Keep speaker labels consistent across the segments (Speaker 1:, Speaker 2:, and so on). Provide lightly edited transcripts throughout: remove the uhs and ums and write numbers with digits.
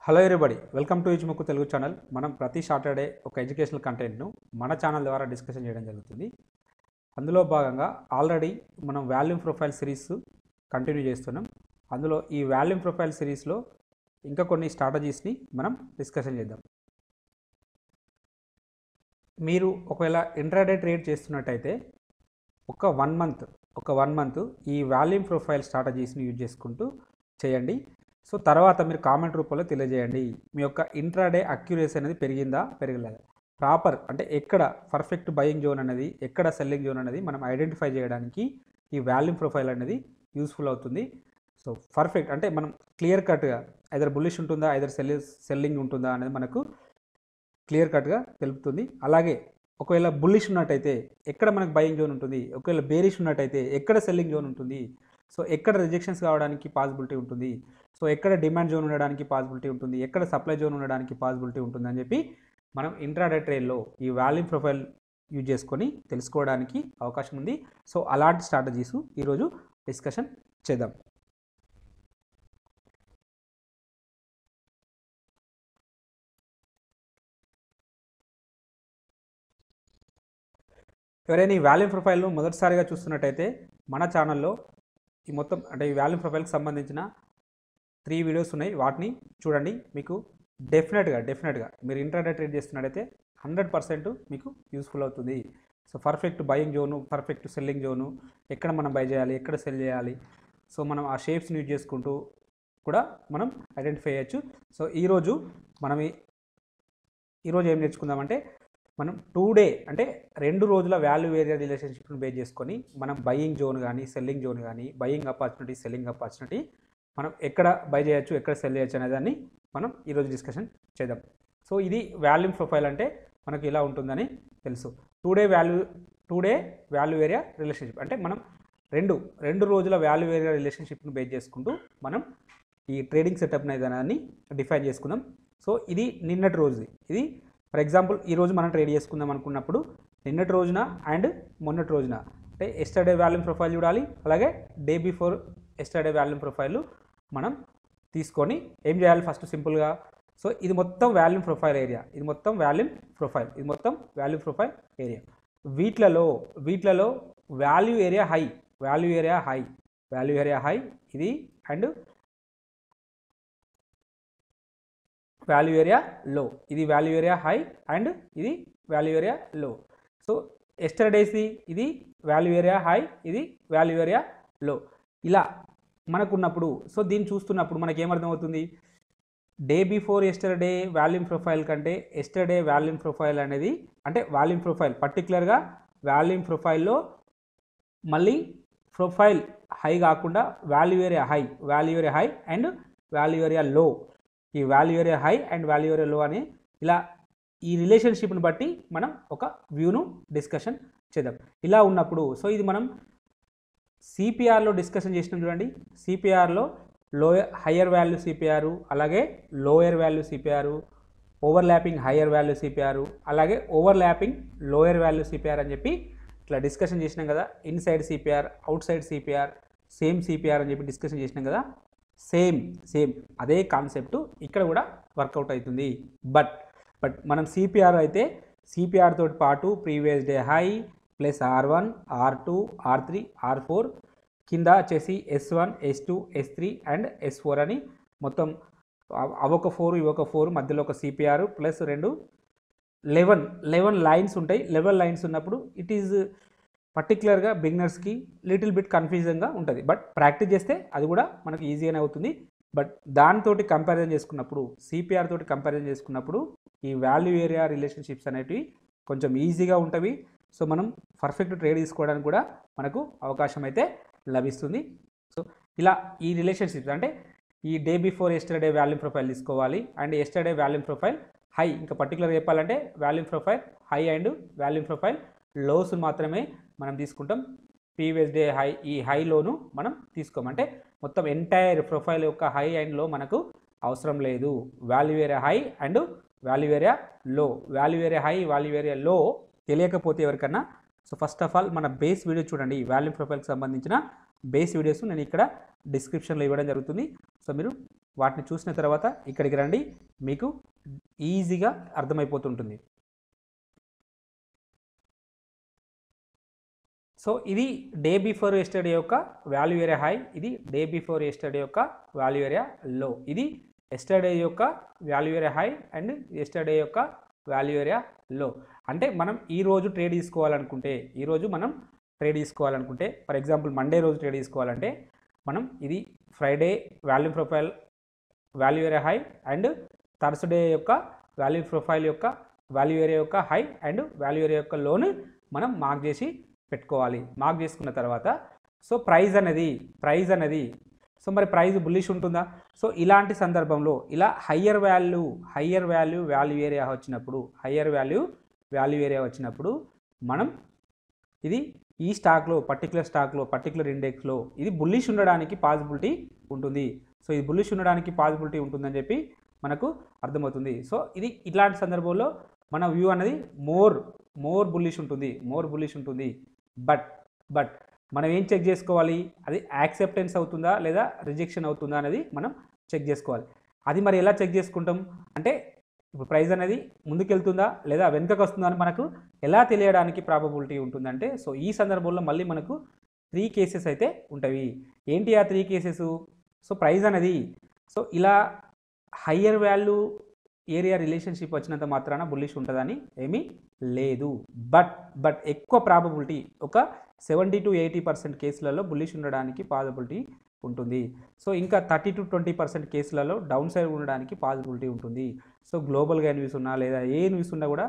Speaker 1: Hello everybody, welcome to ఇచ్ముక్కు Telugu channel. మనం ప్రతి సాటర్డే ఒక ఎడ్యుకేషనల్ కంటెంట్ను మన ఛానల్ ద్వారా డిస్కషన్ చేయడం జరుగుతుంది. అందులో భాగంగా ఆల్రెడీ మనం వాల్యూమ్ ప్రొఫైల్ సిరీస్ కంటిన్యూ చేస్తున్నాం. అందులో ఈ వాల్యూమ్ ప్రొఫైల్ సిరీస్లో ఇంకా కొన్ని స్ట్రాటజీస్ని మనం డిస్కషన్ చేద్దాం. మీరు ఒకవేళ ఇంట్రాడే ట్రేడ్ చేస్తున్నట్టయితే ఒక వన్ మంత్ ఈ వాల్యూమ్ ప్రొఫైల్ స్ట్రాటజీస్ని యూజ్ చేసుకుంటూ చేయండి. సో తర్వాత మీరు కామెంట్ రూపంలో తెలియజేయండి, మీ యొక్క ఇంట్రాడే అక్యురసీ అనేది పెరిగిందా పెరగలేదా, ప్రాపర్ అంటే ఎక్కడ పర్ఫెక్ట్ బయింగ్ జోన్ అనేది, ఎక్కడ సెల్లింగ్ జోన్ అనేది మనం ఐడెంటిఫై చేయడానికి ఈ వాల్యూమ్ ప్రొఫైల్ అనేది యూస్ఫుల్ అవుతుంది. సో పర్ఫెక్ట్ అంటే మనం క్లియర్ కట్గా ఐదర్ బుల్లిష్ ఉంటుందా, ఐదర్ సెల్లింగ్ ఉంటుందా అనేది మనకు క్లియర్ కట్గా తెలుపుతుంది. అలాగే ఒకవేళ బుల్లిష్ ఉన్నట్టయితే ఎక్కడ మనకు బయింగ్ జోన్ ఉంటుంది, ఒకవేళ బేరిష్ ఉన్నట్టయితే ఎక్కడ సెల్లింగ్ జోన్ ఉంటుంది, సో ఎక్కడ రిజెక్షన్స్ కావడానికి పాసిబిలిటీ ఉంటుంది, సో ఎక్కడ డిమాండ్ జోన్ ఉండడానికి పాసిబిలిటీ ఉంటుంది, ఎక్కడ సప్లై జోన్ ఉండడానికి పాసిబిలిటీ ఉంటుంది అని చెప్పి మనం ఇంట్రాడే ట్రేడ్లో ఈ వాల్యూమ్ ప్రొఫైల్ యూజ్ చేసుకొని తెలుసుకోవడానికి అవకాశం ఉంది. సో అలాంటి స్ట్రాటజీస్ ఈరోజు డిస్కషన్ చేద్దాం. ఎవరైనా ఈ వాల్యూమ్ ప్రొఫైల్ను మొదటిసారిగా చూస్తున్నట్టయితే మన ఛానల్లో ఈ మొత్తం అంటే ఈ వాల్యూమ్ ప్రొఫైల్కి సంబంధించిన 3 వీడియోస్ ఉన్నాయి, వాటిని చూడండి. మీకు డెఫినెట్గా మీరు ఇంట్రాడే ట్రేడ్ చేస్తున్నట్టయితే 100% మీకు యూస్ఫుల్ అవుతుంది. So perfect buying zone, perfect selling zone, ఎక్కడ మనం బై చేయాలి, ఎక్కడ సెల్ చేయాలి, సో మనం ఆ షేప్స్ని యూజ్ చేసుకుంటూ కూడా మనం ఐడెంటిఫై చేయొచ్చు. సో ఈరోజు ఏం నేర్చుకుందామంటే, మనం 2 డే అంటే 2 రోజుల వాల్యూ ఏరియా రిలేషన్షిప్ను బేస్ చేసుకొని మనం బయింగ్ జోన్ కానీ, సెల్లింగ్ జోన్ కానీ, బయింగ్ ఆపర్చునిటీ, సెల్లింగ్ ఆపర్చునిటీ మనం ఎక్కడ బై చేయొచ్చు, ఎక్కడ సెల్ చేయొచ్చు అనే దాన్ని మనం ఈరోజు డిస్కషన్ చేద్దాం. సో ఇది వాల్యూమ్ ప్రొఫైల్ అంటే మనకు ఇలా ఉంటుందని తెలుసు. 2 డే వాల్యూ ఏరియా రిలేషన్షిప్ అంటే మనం రెండు రోజుల వాల్యూ ఏరియా రిలేషన్షిప్ను బేస్ చేసుకుంటూ మనం ఈ ట్రేడింగ్ సెటప్ అనే దాన్ని డిఫైన్ చేసుకుందాం. సో ఇది నిన్నటి రోజుది. ఇది ఫర్ ఎగ్జాంపుల్ ఈరోజు మనం ట్రేడ్ చేసుకుందాం అనుకున్నప్పుడు నిన్నటి రోజున అండ్ మొన్నటి రోజున అంటే ఎస్టర్డే వాల్యూమ్ ప్రొఫైల్ చూడాలి, అలాగే day before yesterday volume profile మనం తీసుకొని ఏం చేయాలి, ఫస్ట్ సింపుల్గా సో ఇది మొత్తం వాల్యూమ్ ప్రొఫైల్ ఏరియా, ఇది మొత్తం వాల్యూమ్ ప్రొఫైల్ ఏరియా. వీటిలలో వాల్యూ ఏరియా హై ఇది అండ్ వాల్యూ ఏరియా లో, ఇది వాల్యూ ఏరియా హై అండ్ ఇది వాల్యూ ఏరియా లో. సో ఎస్టర్డేస్ది ఇది వాల్యూ ఏరియా హై, ఇది వాల్యూ ఏరియా లో. ఇలా మనకున్నప్పుడు సో దీన్ని చూస్తున్నప్పుడు మనకి ఏమర్థమవుతుంది, day before yesterday volume profile కంటే ఎస్టర్డే వాల్యూమ్ ప్రొఫైల్ అనేది అంటే వాల్యూమ్ ప్రొఫైల్ పర్టికులర్గా వాల్యూమ్ ప్రొఫైల్లో మళ్ళీ ప్రొఫైల్ హై కాకుండా value area high and value area low, ఈ value area high and value area లో అని ఇలా ఈ రిలేషన్షిప్ని బట్టి మనం ఒక వ్యూను డిస్కషన్ చేద్దాం. ఇలా ఉన్నప్పుడు సో ఇది మనం సిపిఆర్లో డిస్కషన్ చేసినాం చూడండి. సిపిఆర్లో హయ్యర్ వాల్యూ సిపిఆర్, అలాగే lower value CPR, overlapping higher value CPR, అలాగే ఓవర్లాపింగ్ లోయర్ వాల్యూ సిపిఆర్ అని చెప్పి ఇట్లా డిస్కషన్ చేసినాం కదా. Inside CPR, out side CPR, same CPR అని చెప్పి డిస్కషన్ చేసినాం కదా. సేమ్ అదే కాన్సెప్ట్ ఇక్కడ కూడా వర్కౌట్ అవుతుంది. బట్ మనం సిపిఆర్ అయితే సిపిఆర్ తోటి పాటు previous day high plus R1, R2, R3, R4 కింద వచ్చేసి S1, S2, S3 and S4 అని మొత్తం అవొక 4 ఇవొక 4 మధ్యలో ఒక సిపిఆర్ ప్లస్ 11 లైన్స్ ఉంటాయి. 11 లైన్స్ ఉన్నప్పుడు ఇట్ ఈజ్ పర్టికులర్గా బిగినర్స్కి లిటిల్ బిట్ కన్ఫ్యూజన్గా ఉంటుంది. బట్ ప్రాక్టీస్ చేస్తే అది కూడా మనకు ఈజీగానే అవుతుంది. బట్ దానితోటి కంపారిజన్ చేసుకున్నప్పుడు, సిపిఆర్ తోటి కంపారిజన్ చేసుకున్నప్పుడు ఈ వాల్యూ ఏరియా రిలేషన్షిప్స్ అనేటివి కొంచెం ఈజీగా ఉంటవి. సో మనం పర్ఫెక్ట్ ట్రేడ్ తీసుకోవడానికి కూడా మనకు అవకాశం అయితే లభిస్తుంది. సో ఇలా ఈ రిలేషన్షిప్స్ అంటే ఈ day before yesterday volume profile తీసుకోవాలి and yesterday volume profile high, ఇంకా పర్టికులర్ చెప్పాలంటే volume profile high and volume profile lows మాత్రమే మనం తీసుకుంటాం. ప్రీవియస్ డే హై ఈ హైలోను మనం తీసుకోమంటే మొత్తం ఎంటైర్ ప్రొఫైల్ యొక్క హై అండ్ లో మనకు అవసరం లేదు. Value area high and value area low, value area high value area low తెలియకపోతే ఎవరికన్నా సో ఫస్ట్ ఆఫ్ ఆల్ మన బేస్ వీడియో చూడండి. వాల్యూమ్ ప్రొఫైల్కి సంబంధించిన బేస్ వీడియోస్ నేను ఇక్కడ డిస్క్రిప్షన్లో ఇవ్వడం జరుగుతుంది. సో మీరు వాటిని చూసిన తర్వాత ఇక్కడికి రండి, మీకు ఈజీగా అర్థమైపోతుంటుంది. సో ఇది డే బిఫోర్ ఎస్టర్డే యొక్క వాల్యూ ఏరియా హై, ఇది డే బిఫోర్ ఎస్టర్డే యొక్క వాల్యూ ఏరియా లో, ఇది ఎస్టర్డే యొక్క value area high and yesterday యొక్క వాల్యూ ఏరియా లో. అంటే మనం ఈరోజు ట్రేడ్ తీసుకోవాలనుకుంటే ఫర్ ఎగ్జాంపుల్ మండే రోజు ట్రేడ్ తీసుకోవాలంటే మనం ఇది Friday value profile value area high and Thursday యొక్క వాల్యూ ప్రొఫైల్ యొక్క వాల్యూ ఏరియా యొక్క హై అండ్ వాల్యూ ఏరియా యొక్క లోను మనం మార్క్ చేసి పెట్టుకోవాలి. మార్క్ చేసుకున్న తర్వాత సో ప్రైజ్ అనేది సో మరి ప్రైజ్ బుల్లిష్ ఉంటుందా? సో ఇలాంటి సందర్భంలో ఇలా హయ్యర్ వాల్యూ వాల్యూ ఏరియా వచ్చినప్పుడు మనం ఇది ఈ స్టాక్లో పర్టికులర్ ఇండెక్స్లో ఇది బుల్లిష్ ఉండడానికి పాసిబిలిటీ ఉంటుంది. సో ఇది బుల్లిష్ ఉండడానికి పాసిబిలిటీ ఉంటుందని చెప్పి మనకు అర్థమవుతుంది. సో ఇది ఇట్లాంటి సందర్భంలో మన వ్యూ అనేది మోర్ బుల్లిష్ ఉంటుంది. బట్ మనం ఏం చెక్ చేసుకోవాలి, అది యాక్సెప్టెన్స్ అవుతుందా లేదా రిజెక్షన్ అవుతుందా అనేది మనం చెక్ చేసుకోవాలి. అది మరి ఎలా చెక్ చేసుకుంటాం అంటే ఇప్పుడు ప్రైస్ అనేది ముందుకెళ్తుందా లేదా వెనుకకు వస్తుందా అని మనకు ఎలా తెలియడానికి ప్రాబబిలిటీ ఉంటుందంటే సో ఈ సందర్భంలో మళ్ళీ మనకు 3 కేసెస్ అయితే ఉంటాయి. ఏంటి ఆ 3 కేసెస్? సో ప్రైస్ అనేది సో ఇలా హయ్యర్ వాల్యూ ఏరియా రిలేషన్షిప్ వచ్చినంత మాత్రాన బుల్లిష్ ఉంటుందని ఏమీ లేదు. బట్ ఎక్కువ ప్రాబబిలిటీ ఒక 70 to 80% కేసులలో బుల్లిష్ ఉండడానికి పాసిబిలిటీ ఉంటుంది. సో ఇంకా 30 to 20% కేసులలో డౌన్ సైడ్ ఉండడానికి పాసిబిలిటీ ఉంటుంది. సో గ్లోబల్గా న్యూస్ ఉన్నా లేదా ఏ న్యూస్ ఉన్నా కూడా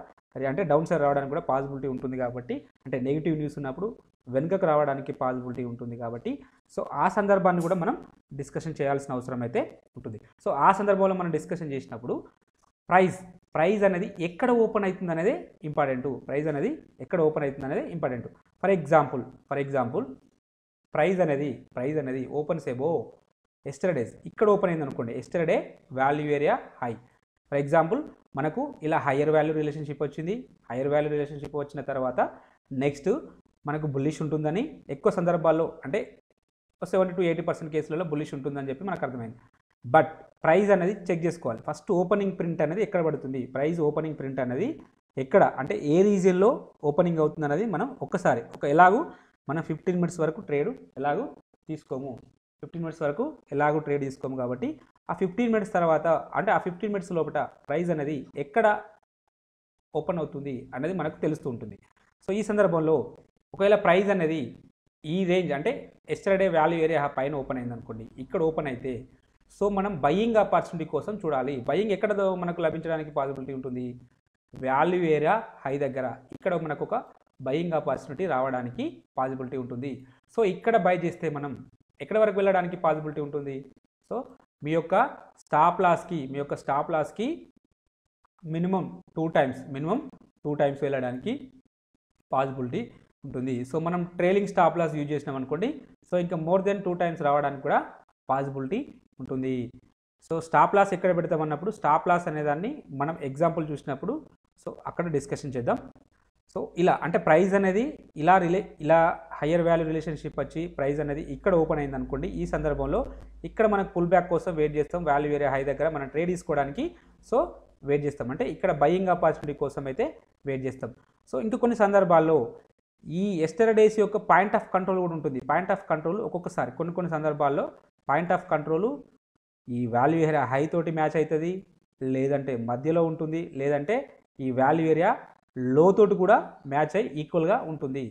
Speaker 1: అంటే డౌన్ సైడ్ రావడానికి కూడా పాసిబిలిటీ ఉంటుంది కాబట్టి, అంటే నెగిటివ్ న్యూస్ ఉన్నప్పుడు వెనుకకు రావడానికి పాసిబిలిటీ ఉంటుంది కాబట్టి సో ఆ సందర్భాన్ని కూడా మనం డిస్కషన్ చేయాల్సిన అవసరం అయితే ఉంటుంది. సో ఆ సందర్భంలో మనం డిస్కషన్ చేసినప్పుడు ప్రైజ్ అనేది ఎక్కడ ఓపెన్ అవుతుంది అనేది ఇంపార్టెంట్. ఫర్ ఎగ్జాంపుల్ ప్రైజ్ అనేది ఓపెన్స్ ఎబో ఎస్టర్డేస్, ఇక్కడ ఓపెన్ అయింది అనుకోండి, yesterday value area high. For example మనకు ఇలా హయ్యర్ వాల్యూ రిలేషన్షిప్ వచ్చిన తర్వాత నెక్స్ట్ మనకు బుల్లిష్ ఉంటుందని ఎక్కువ సందర్భాల్లో అంటే 70 to 80% కేసులలో బుల్లిష్ ఉంటుందని చెప్పి మనకు అర్థమైంది. బట్ ప్రైజ్ అనేది చెక్ చేసుకోవాలి. ఫస్ట్ ఓపెనింగ్ ప్రింట్ అనేది ఎక్కడ పడుతుంది, ప్రైజ్ ఓపెనింగ్ ప్రింట్ అనేది ఎక్కడ అంటే ఏ రీజియన్లో ఓపెనింగ్ అవుతుంది అనేది మనం ఎలాగూ మనం 15 minutes వరకు ట్రేడ్ ఎలాగూ తీసుకోము. 15 minutes వరకు ఎలాగూ ట్రేడ్ తీసుకోము కాబట్టి ఆ 15 minutes తర్వాత అంటే ఆ 15 minutes లోపల ప్రైజ్ అనేది ఎక్కడ ఓపెన్ అవుతుంది అనేది మనకు తెలుస్తూ ఉంటుంది. సో ఈ సందర్భంలో ఒకవేళ ప్రైజ్ అనేది ఈ రేంజ్ అంటే ఎస్టర్డే వాల్యూ ఏరియా పైన ఓపెన్ అయింది అనుకోండి, ఇక్కడ ఓపెన్ అయితే సో మనం బయింగ్ ఆపర్చునిటీ కోసం చూడాలి. బయింగ్ ఎక్కడ మనకు లభించడానికి పాసిబిలిటీ ఉంటుంది, వాల్యూ ఏరియా హై దగ్గర ఇక్కడ మనకు ఒక బయింగ్ ఆపర్చునిటీ రావడానికి పాసిబిలిటీ ఉంటుంది. సో ఇక్కడ బై చేస్తే మనం ఎక్కడ వరకు వెళ్ళడానికి పాసిబిలిటీ ఉంటుంది, సో మీ యొక్క స్టాప్ లాస్కి మినిమం 2 times వెళ్ళడానికి పాసిబిలిటీ ఉంటుంది. సో మనం ట్రైలింగ్ స్టాప్ లాస్ యూజ్ చేసినాం అనుకోండి, సో ఇంకా మోర్ దెన్ 2 times రావడానికి కూడా పాసిబిలిటీ ఉంటుంది. సో స్టాప్ లాస్ ఎక్కడ పెడతామన్నప్పుడు స్టాప్ లాస్ అనేదాన్ని మనం ఎగ్జాంపుల్ చూసినప్పుడు సో అక్కడ డిస్కషన్ చేద్దాం. సో ఇలా అంటే ప్రైస్ అనేది ఇలా హయ్యర్ వాల్యూ రిలేషన్షిప్ వచ్చి ప్రైస్ అనేది ఇక్కడ ఓపెన్ అయింది అనుకోండి, ఈ సందర్భంలో ఇక్కడ మనకు పుల్ బ్యాక్ కోసం వెయిట్ చేస్తాం. వాల్యూ ఏరియా హై దగ్గర మనం ట్రేడ్ తీసుకోవడానికి సో వెయిట్ చేస్తాం, అంటే ఇక్కడ బయింగ్ ఆపర్చునిటీ కోసం అయితే వెయిట్ చేస్తాం. సో ఇంకా కొన్ని సందర్భాల్లో ఈ ఎస్టర్డేస్ యొక్క పాయింట్ ఆఫ్ కంట్రోల్ కూడా ఉంటుంది. పాయింట్ ఆఫ్ కంట్రోల్ ఒక్కొక్కసారి కొన్ని సందర్భాల్లో పాయింట్ ఆఫ్ కంట్రోల్ ఈ వాల్యూ ఏరియా హై తోటి మ్యాచ్ అవుతుంది, లేదంటే మధ్యలో ఉంటుంది, లేదంటే ఈ వాల్యూ ఏరియా లో తోటి కూడా మ్యాచ్ అయ్యి ఈక్వల్గా ఉంటుంది.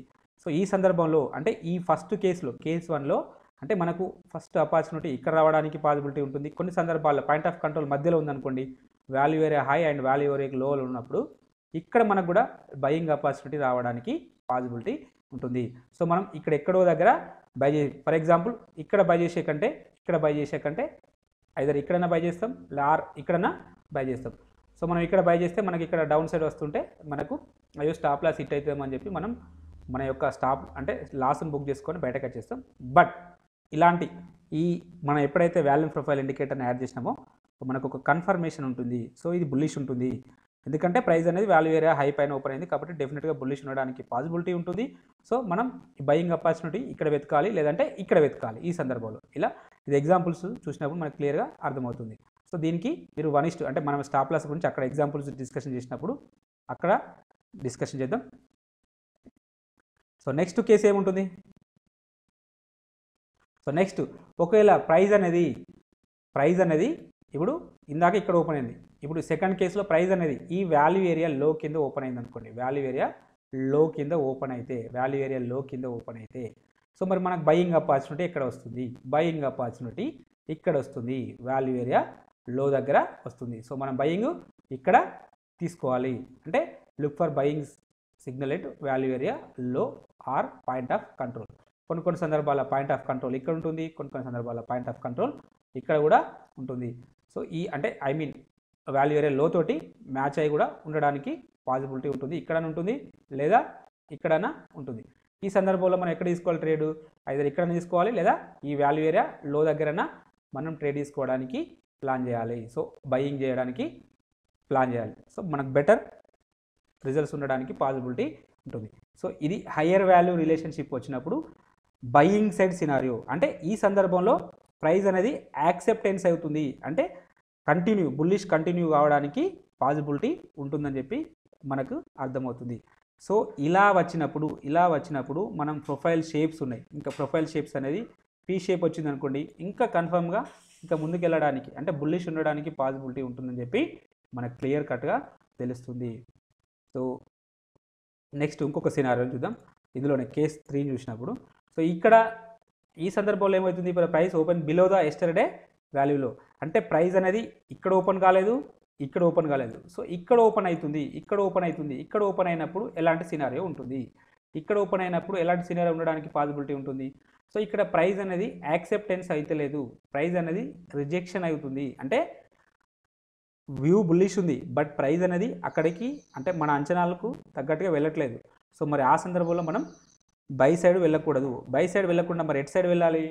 Speaker 1: సో ఈ సందర్భంలో అంటే ఈ ఫస్ట్ కేస్ 1లో అంటే మనకు ఫస్ట్ ఆపర్చునిటీ ఇక్కడ రావడానికి పాసిబిలిటీ ఉంటుంది. కొన్ని సందర్భాల్లో పాయింట్ ఆఫ్ కంట్రోల్ మధ్యలో ఉందనుకోండి, value area high and value area లోలో ఉన్నప్పుడు ఇక్కడ మనకు కూడా బయింగ్ ఆపర్చునిటీ రావడానికి పాసిబిలిటీ ఉంటుంది. సో మనం ఎక్కడో దగ్గర బై ఫర్ ఎగ్జాంపుల్ ఇక్కడ బై చేసే కంటే ఐదర్ ఇక్కడైనా బై చేస్తాం ఆర్ ఇక్కడైనా బై చేస్తాం. సో మనం ఇక్కడ బై చేస్తే మనకి ఇక్కడ డౌన్ సైడ్ వస్తుంటే మనకు అయ్యో స్టాప్ లాస్ హిట్ అవుతామని చెప్పి మనం మన యొక్క స్టాప్ అంటే లాస్ని బుక్ చేసుకొని బయటకు వచ్చేస్తాం. బట్ ఇలాంటి మనం ఎప్పుడైతే వాల్యూమ్ ప్రొఫైల్ ఇండికేటర్ని యాడ్ చేసినామో మనకు ఒక కన్ఫర్మేషన్ ఉంటుంది. సో ఇది బుల్లిష్ ఉంటుంది, ఎందుకంటే ప్రైస్ అనేది వాల్యూ ఏరియా హై పైన ఓపెన్ అయింది కాబట్టి డెఫినెట్గా బుల్లిష్ ఉండడానికి పాసిబిలిటీ ఉంటుంది. సో మనం బయింగ్ ఆపర్చునిటీ ఇక్కడ వెతకాలి, లేదంటే ఇక్కడ వెతకాలి ఈ సందర్భంలో. ఇలా ఇది ఎగ్జాంపుల్స్ చూసినప్పుడు మనకు క్లియర్గా అర్థమవుతుంది. సో దీనికి మీరు 1:, అంటే మనం స్టాప్ లాస్ గురించి అక్కడ ఎగ్జాంపుల్స్ డిస్కషన్ చేసినప్పుడు అక్కడ డిస్కషన్ చేద్దాం. సో నెక్స్ట్ కేసు ఏముంటుంది? సో నెక్స్ట్ ఒకవేళ ప్రైస్ అనేది ఇప్పుడు ఇందాక ఇక్కడ ఓపెన్ అయింది, ఇప్పుడు సెకండ్ కేసులో ప్రైస్ అనేది ఈ వాల్యూ ఏరియా లో కింద ఓపెన్ అయింది అనుకోండి. వాల్యూ ఏరియా లో కింద ఓపెన్ అయితే సో మరి మనకు బయింగ్ ఆపర్చునిటీ ఎక్కడ వస్తుంది? బయింగ్ ఆపర్చునిటీ ఇక్కడ వస్తుంది, వాల్యూ ఏరియా లో దగ్గర వస్తుంది. సో మనం బయింగ్ ఇక్కడ తీసుకోవాలి. అంటే look for buying signal at value area లో ఆర్ పాయింట్ ఆఫ్ కంట్రోల్. కొన్ని సందర్భాల పాయింట్ ఆఫ్ కంట్రోల్ ఇక్కడ ఉంటుంది, కొన్ని సందర్భాల పాయింట్ ఆఫ్ కంట్రోల్ ఇక్కడ కూడా ఉంటుంది. సో ఈ అంటే ఐ మీన్ వాల్యూ ఏరియా లో తోటి మ్యాచ్ అయ్యి కూడా ఉండడానికి పాసిబిలిటీ ఉంటుంది. ఇక్కడ ఉంటుంది లేదా ఇక్కడైనా ఉంటుంది. ఈ సందర్భంలో మనం ఎక్కడ తీసుకోవాలి ట్రేడ్? ఐదర్ ఇక్కడ తీసుకోవాలి లేదా ఈ వాల్యూ ఏరియా లో దగ్గరన మనం ట్రేడ్ తీసుకోవడానికి ప్లాన్ చేయాలి. సో బయింగ్ చేయడానికి ప్లాన్ చేయాలి. సో మనకు బెటర్ రిజల్ట్స్ ఉండడానికి పాసిబిలిటీ ఉంటుంది. సో ఇది హయ్యర్ వాల్యూ రిలేషన్షిప్ వచ్చినప్పుడు బయింగ్ సైడ్ సినారియో. అంటే ఈ సందర్భంలో ప్రైస్ అనేది యాక్సెప్టెన్స్ అవుతుంది, అంటే బుల్లిష్ కంటిన్యూ కావడానికి పాసిబిలిటీ ఉంటుందని చెప్పి మనకు అర్థమవుతుంది. సో ఇలా వచ్చినప్పుడు మనం ప్రొఫైల్ షేప్స్ ఉన్నాయి. ఇంకా ప్రొఫైల్ షేప్స్ అనేది పీ షేప్ వచ్చింది అనుకోండి, ఇంకా కన్ఫర్మ్గా ఇంకా ముందుకు వెళ్ళడానికి అంటే బుల్లిష్ ఉండడానికి పాసిబిలిటీ ఉంటుందని చెప్పి మనకు క్లియర్ కట్గా తెలుస్తుంది. సో నెక్స్ట్ ఇంకొక సినారియో చూద్దాం. ఇందులోనే కేస్ 3 చూసినప్పుడు సో ఇక్కడ ఈ సందర్భంలో ఏమవుతుంది? Price open below the yesterday వాల్యూలో, అంటే ప్రైస్ అనేది ఇక్కడ ఓపెన్ కాలేదు, ఇక్కడ ఓపెన్ కాలేదు. సో ఇక్కడ ఓపెన్ అవుతుంది, ఇక్కడ ఓపెన్ అయినప్పుడు ఎలాంటి సినారియో ఉంటుంది? ఇక్కడ ఓపెన్ అయినప్పుడు ఎలాంటి సినారియో ఉండడానికి పాసిబిలిటీ ఉంటుంది? సో ఇక్కడ ప్రైస్ అనేది యాక్సెప్టెన్స్ అయితే లేదు, ప్రైస్ అనేది రిజెక్షన్ అవుతుంది. అంటే వ్యూ బుల్లిష్ ఉంది, బట్ ప్రైస్ అనేది అక్కడికి అంటే మన అంచనాలకు తగ్గట్టుగా వెళ్ళట్లేదు. సో మరి ఆ సందర్భంలో మనం బై సైడ్ వెళ్ళకూడదు. బై సైడ్ వెళ్ళకుండా మరి ఎట్ సైడ్ వెళ్ళాలి?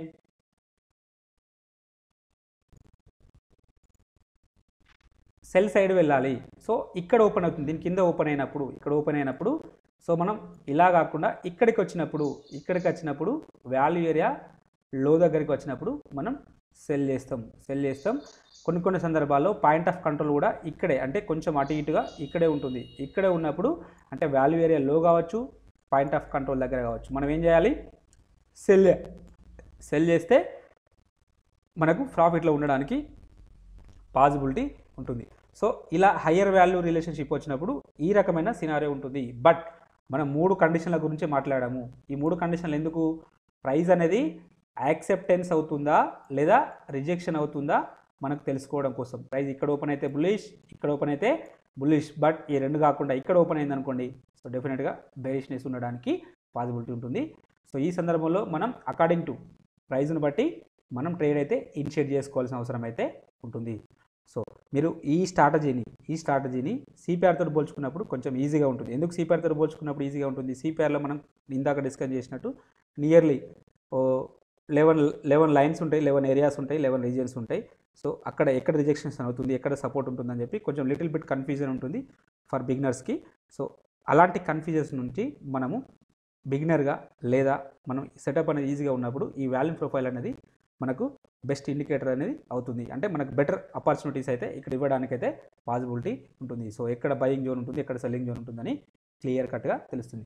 Speaker 1: సెల్ సైడ్ వెళ్ళాలి. సో ఇక్కడ ఓపెన్ అవుతుంది, దీని కింద ఓపెన్ అయినప్పుడు, ఇక్కడ ఓపెన్ అయినప్పుడు సో మనం ఇలా కాకుండా ఇక్కడికి వచ్చినప్పుడు వాల్యూ ఏరియా లో దగ్గరికి వచ్చినప్పుడు మనం సెల్ చేస్తాం. కొన్ని సందర్భాల్లో పాయింట్ ఆఫ్ కంట్రోల్ కూడా ఇక్కడే, అంటే కొంచెం అటు ఇటుగా ఇక్కడే ఉంటుంది. ఇక్కడే ఉన్నప్పుడు అంటే వాల్యూ ఏరియా లో కావచ్చు, పాయింట్ ఆఫ్ కంట్రోల్ దగ్గర కావచ్చు, మనం ఏం చేయాలి? సెల్ చేస్తే మనకు ప్రాఫిట్లో ఉండడానికి పాసిబిలిటీ ఉంటుంది. సో ఇలా హయ్యర్ వాల్యూ రిలేషన్షిప్ వచ్చినప్పుడు ఈ రకమైన సినారియో ఉంటుంది. బట్ మనం 3 కండిషన్ల గురించి మాట్లాడాము. ఈ 3 కండిషన్లు ఎందుకు? ప్రైస్ అనేది యాక్సెప్టెన్స్ అవుతుందా లేదా రిజెక్షన్ అవుతుందా మనకు తెలుసుకోవడం కోసం. ప్రైస్ ఇక్కడ ఓపెన్ అయితే బుల్లిష్, ఇక్కడ ఓపెన్ అయితే బుల్లిష్, బట్ ఈ రెండు కాకుండా ఇక్కడ ఓపెన్ అయింది అనుకోండి, సో డెఫినెట్గా బేరిష్నెస్ ఉండడానికి పాసిబిలిటీ ఉంటుంది. సో ఈ సందర్భంలో మనం అకార్డింగ్ టు ప్రైస్ను బట్టి మనం ట్రేడ్ అయితే ఇనిషియేట్ చేసుకోవాల్సిన అవసరం అయితే ఉంటుంది. సో మీరు ఈ స్ట్రాటజీని సిపిఆర్తో పోల్చుకున్నప్పుడు కొంచెం ఈజీగా ఉంటుంది. ఎందుకు సిపిఆర్తో పోల్చుకున్నప్పుడు ఈజీగా ఉంటుంది? సిపిఆర్లో మనం ఇందాక డిస్కస్ చేసినట్టు నియర్లీ 11 లైన్స్ ఉంటాయి, 11 ఏరియాస్ ఉంటాయి, 11 రీజియన్స్ ఉంటాయి. సో అక్కడ ఎక్కడ రిజెక్షన్స్ అవుతుంది, ఎక్కడ సపోర్ట్ ఉంటుందని చెప్పి కొంచెం లిటిల్ బిట్ కన్ఫ్యూజన్ ఉంటుంది ఫర్ బిగినర్స్కి. సో అలాంటి కన్ఫ్యూజన్స్ నుంచి మనము బిగినర్గా లేదా మనం సెటప్ అనేది ఈజీగా ఉన్నప్పుడు ఈ వాల్యూ ప్రొఫైల్ అనేది మనకు బెస్ట్ ఇండికేటర్ అనేది అవుతుంది. అంటే మనకు బెటర్ ఆపర్చునిటీస్ అయితే ఇక్కడ ఇవ్వడానికైతే పాసిబిలిటీ ఉంటుంది. సో ఎక్కడ బయింగ్ జోన్ ఉంటుంది, ఎక్కడ సెల్లింగ్ జోన్ ఉంటుందని క్లియర్ కట్గా తెలుస్తుంది.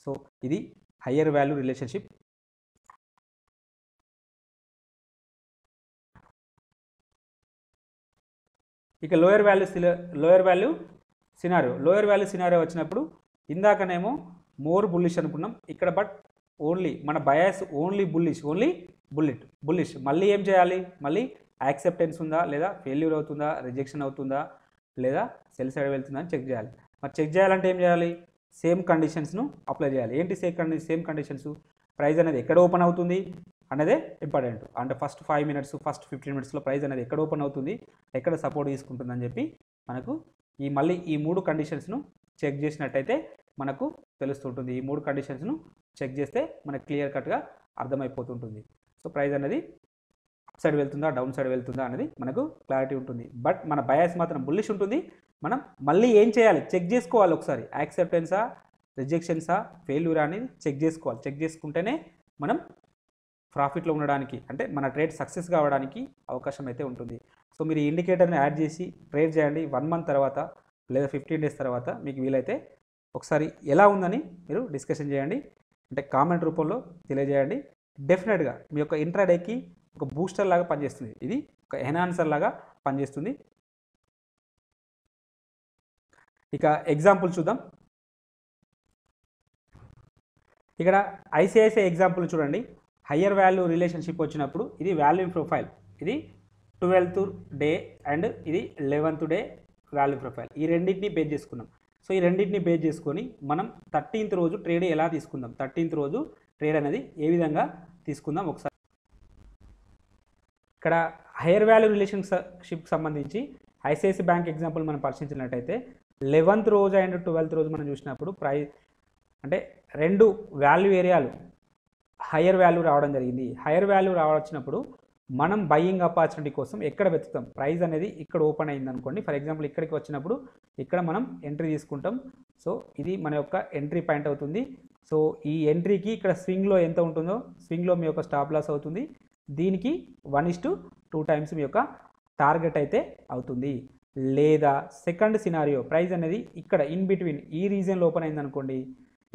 Speaker 1: సో ఇది హయ్యర్ వాల్యూ రిలేషన్షిప్. ఇక లోయర్ వాల్యూ సినారియో వచ్చినప్పుడు ఇందాకనేమో మోర్ బుల్లిష్ అనుకున్నాం ఇక్కడ, బట్ ఓన్లీ మన బయాస్ ఓన్లీ బుల్లిష్. మళ్ళీ ఏం చేయాలి? మళ్ళీ యాక్సెప్టెన్స్ ఉందా లేదా ఫెయిల్యూర్ అవుతుందా, రిజెక్షన్ అవుతుందా లేదా సెల్ సైడ్ వెళ్తుందా అని చెక్ చేయాలి. మరి చెక్ చేయాలంటే ఏం చేయాలి? సేమ్ కండిషన్స్ను అప్లై చేయాలి. ఏంటి సేమ్ కండిషన్స్? ప్రైస్ అనేది ఎక్కడ ఓపెన్ అవుతుంది అనేదే ఇంపార్టెంట్. అంటే ఫస్ట్ 5 మినిట్స్, ఫస్ట్ 15 మినిట్స్లో ప్రైస్ అనేది ఎక్కడ ఓపెన్ అవుతుంది, ఎక్కడ సపోర్ట్ తీసుకుంటుందని చెప్పి మనకు మళ్ళీ ఈ 3 కండిషన్స్ను చెక్ చేసినట్టయితే మనకు తెలుస్తుంటుంది. ఈ 3 కండిషన్స్ను చెక్ చేస్తే మనకు క్లియర్ కట్గా అర్థమైపోతుంటుంది. సో ప్రైస్ అనేది సైడ్ వెళ్తుందా డౌన్ సైడ్ వెళ్తుందా అనేది మనకు క్లారిటీ ఉంటుంది. బట్ మన బయాస్ మాత్రం బుల్లిష్ ఉంటుంది. మనం మళ్ళీ ఏం చేయాలి, చెక్ చేసుకోవాలి ఒకసారి, యాక్సెప్టెన్సా, రిజెక్షన్సా, ఫెయిల్యూరా అనేది చెక్ చేసుకోవాలి. చెక్ చేసుకుంటేనే మనం ప్రాఫిట్లో ఉండడానికి, అంటే మన ట్రేడ్ సక్సెస్ కావడానికి అవకాశం అయితే ఉంటుంది. సో మీరు ఈ ఇండికేటర్ని యాడ్ చేసి ట్రేడ్ చేయండి. 1 మంత్ తర్వాత లేదా 15 డేస్ తర్వాత మీకు వీలైతే ఒకసారి ఎలా ఉందని మీరు డిస్కషన్ చేయండి, అంటే కామెంట్ రూపంలో తెలియజేయండి. డెఫినెట్గా మీ యొక్క ఇంట్రాడేకి ఒక బూస్టర్ లాగా పనిచేస్తుంది, ఇది ఒక ఎన్హాన్సర్ లాగా పనిచేస్తుంది. ఇక ఎగ్జాంపుల్ చూద్దాం. ఇక్కడ ఐసిఐసిఐ ఎగ్జాంపుల్ చూడండి. హయ్యర్ వాల్యూ రిలేషన్షిప్ వచ్చినప్పుడు ఇది వాల్యూ ప్రొఫైల్, ఇది 12th డే అండ్ ఇది 11th డే వాల్యూ ప్రొఫైల్. ఈ రెండింటిని బేస్ చేసుకున్నాం. సో ఈ రెండింటిని బేస్ చేసుకొని మనం 13th రోజు ట్రేడ్ ఎలా తీసుకుందాం, 13th రోజు ట్రేడ్ అనేది ఏ విధంగా తీసుకుందాం ఒకసారి. ఇక్కడ హైయర్ వాల్యూ రిలేషన్షిప్ సంబంధించి ఐసిఐసిఐ బ్యాంక్ ఎగ్జాంపుల్ మనం పరిశీలించినట్టయితే 11th రోజు అండ్ 12th రోజు మనం చూసినప్పుడు అంటే రెండు వాల్యూ ఏరియాలు హైయర్ వాల్యూ రావడం జరిగింది. హైయర్ వాల్యూ వచ్చినప్పుడు మనం బయింగ్ ఆపర్చునిటీ కోసం ఎక్కడ వెతుకుతాం, ప్రైస్ అనేది ఇక్కడ ఓపెన్ అయింది అనుకోండి. ఫర్ ఎగ్జాంపుల్ ఇక్కడికి వచ్చినప్పుడు ఇక్కడ మనం ఎంట్రీ తీసుకుంటాం. సో ఇది మన యొక్క ఎంట్రీ పాయింట్ అవుతుంది. సో ఈ ఎంట్రీకి ఇక్కడ స్వింగ్లో ఎంత ఉంటుందో స్వింగ్లో మీ యొక్క స్టాప్ లాస్ అవుతుంది. దీనికి 1:2 టైమ్స్ మీ యొక్క టార్గెట్ అయితే అవుతుంది. లేదా సెకండ్ సినారియో, ప్రైస్ అనేది ఇక్కడ ఇన్ బిట్వీన్ ఈ రీజియన్లో ఓపెన్ అయింది అనుకోండి.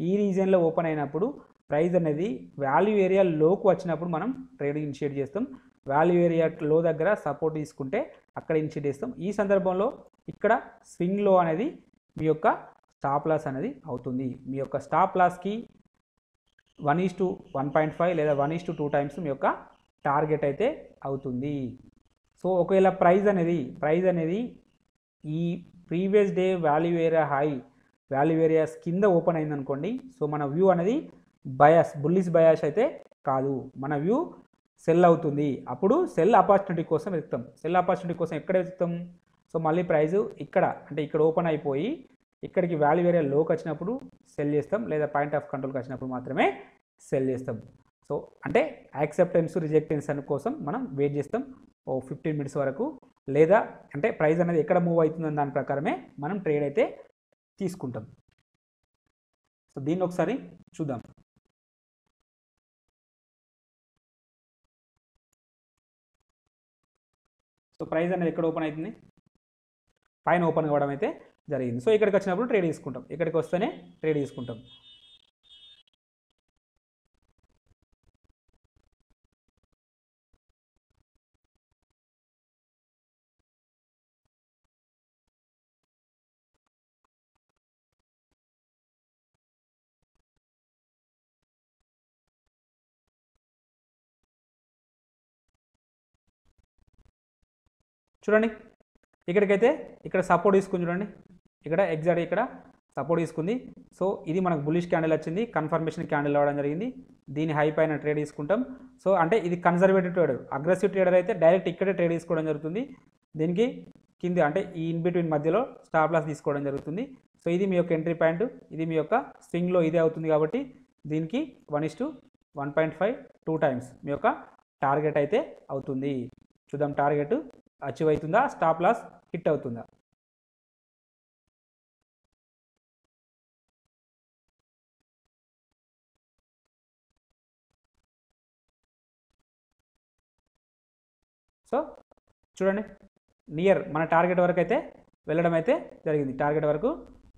Speaker 1: ఈ రీజియన్లో ఓపెన్ అయినప్పుడు ప్రైస్ అనేది వాల్యూ ఏరియా లోకి వచ్చినప్పుడు మనం ట్రేడ్ ఇనిషియేట్ చేస్తాం. వాల్యూ ఏరియా లో దగ్గర సపోర్ట్ తీసుకుంటే అక్కడ ఇనిషియేట్ చేస్తాం. ఈ సందర్భంలో ఇక్కడ స్వింగ్ లో అనేది మీ యొక్క స్టాప్ లాస్ అనేది అవుతుంది. మీ యొక్క స్టాప్ లాస్కి 1:1.5 లేదా 1:2 టైమ్స్ మీ యొక్క టార్గెట్ అయితే అవుతుంది. సో ఒకవేళ ప్రైస్ అనేది ఈ previous day value area high value areas కింద ఓపెన్ అయింది అనుకోండి. సో మన వ్యూ అనేది బుల్లిష్ బయాస్ అయితే కాదు, మన వ్యూ సెల్ అవుతుంది. అప్పుడు సెల్ ఆపర్చునిటీ కోసం వెతుకుతాం. సెల్ ఆపర్చునిటీ కోసం ఎక్కడ వెతుకుతాం, సో మళ్ళీ ప్రైస్ ఇక్కడ అంటే ఇక్కడ ఓపెన్ అయిపోయి ఇక్కడికి వాల్యూ ఏరియా లోకి వచ్చినప్పుడు సెల్ చేస్తాం, లేదా పాయింట్ ఆఫ్ కంట్రోల్కి వచ్చినప్పుడు మాత్రమే సెల్ చేస్తాం. సో అంటే యాక్సెప్టెన్స్ రిజెక్టెన్స్ అని కోసం మనం వెయిట్ చేస్తాం 15 minutes వరకు, లేదా అంటే ప్రైస్ అనేది ఎక్కడ మూవ్ అవుతుందని దాని ప్రకారమే మనం ట్రేడ్ అయితే తీసుకుంటాం. సో దీన్ని ఒకసారి చూద్దాం. సో ప్రైస్ అనేది ఎక్కడ ఓపెన్ అవుతుంది, పైన ఓపెన్ కావడం అయితే జరిగింది. సో ఇక్కడికి వచ్చినప్పుడు ట్రేడ్ తీసుకుంటాం, ఇక్కడికి వస్తేనే ట్రేడ్ తీసుకుంటాం. చూడండి ఇక్కడికైతే ఇక్కడ సపోర్ట్ తీసుకుని చూడండి, ఇక్కడ ఎగ్జాక్ట్ ఇక్కడ సపోర్ట్ తీసుకుంది. సో ఇది మనకు బులిష్ క్యాండిల్ వచ్చింది, కన్ఫర్మేషన్ క్యాండిల్ అవ్వడం జరిగింది. దీని హై పైన ట్రేడ్ తీసుకుంటాం. సో అంటే ఇది కన్జర్వేటివ్ ట్రేడర్. అగ్రెసివ్ ట్రేడర్ అయితే డైరెక్ట్ ఇక్కడే ట్రేడ్ తీసుకోవడం జరుగుతుంది. దీనికి కింద అంటే ఈ ఇన్ బిట్వీన్ మధ్యలో స్టాప్ లాస్ తీసుకోవడం జరుగుతుంది. సో ఇది మీ యొక్క ఎంట్రీ పాయింట్, ఇది మీ యొక్క స్వింగ్లో ఇదే అవుతుంది కాబట్టి దీనికి 1:1.5 టైమ్స్ మీ యొక్క టార్గెట్ అయితే అవుతుంది. చూద్దాం టార్గెట్ అచీవ్ అవుతుందా, స్టాప్ లాస్ హిట్ అవుతుందా. సో చూడండి నియర్ మన టార్గెట్ వరకు అయితే వెళ్ళడం అయితే జరిగింది, టార్గెట్ వరకు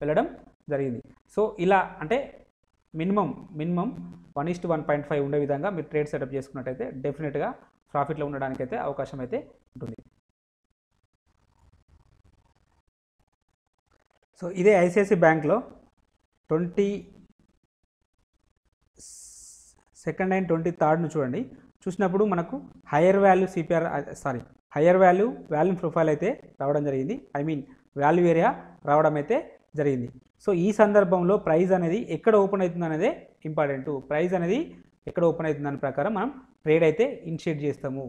Speaker 1: వెళ్ళడం జరిగింది. సో ఇలా అంటే మినిమం 1:1.5 ఉండే విధంగా మీరు ట్రేడ్ సెటప్ చేసుకున్నట్టయితే డెఫినెట్గా ప్రాఫిట్లో ఉండడానికి అయితే అవకాశం అయితే ఉంటుంది. సో ఇదే ఐసిఐసిఐ బ్యాంక్లో 22nd and 23rd చూడండి. చూసినప్పుడు మనకు higher value higher value profile అయితే రావడం జరిగింది, ఐ మీన్ వాల్యూ ఏరియా రావడం అయితే జరిగింది. సో ఈ సందర్భంలో ప్రైస్ అనేది ఎక్కడ ఓపెన్ అవుతుంది అనేది ఇంపార్టెంట్. ప్రైస్ అనేది ఎక్కడ ఓపెన్ అవుతుంది దాని ప్రకారం మనం ట్రేడ్ అయితే ఇనిషియేట్ చేస్తాము.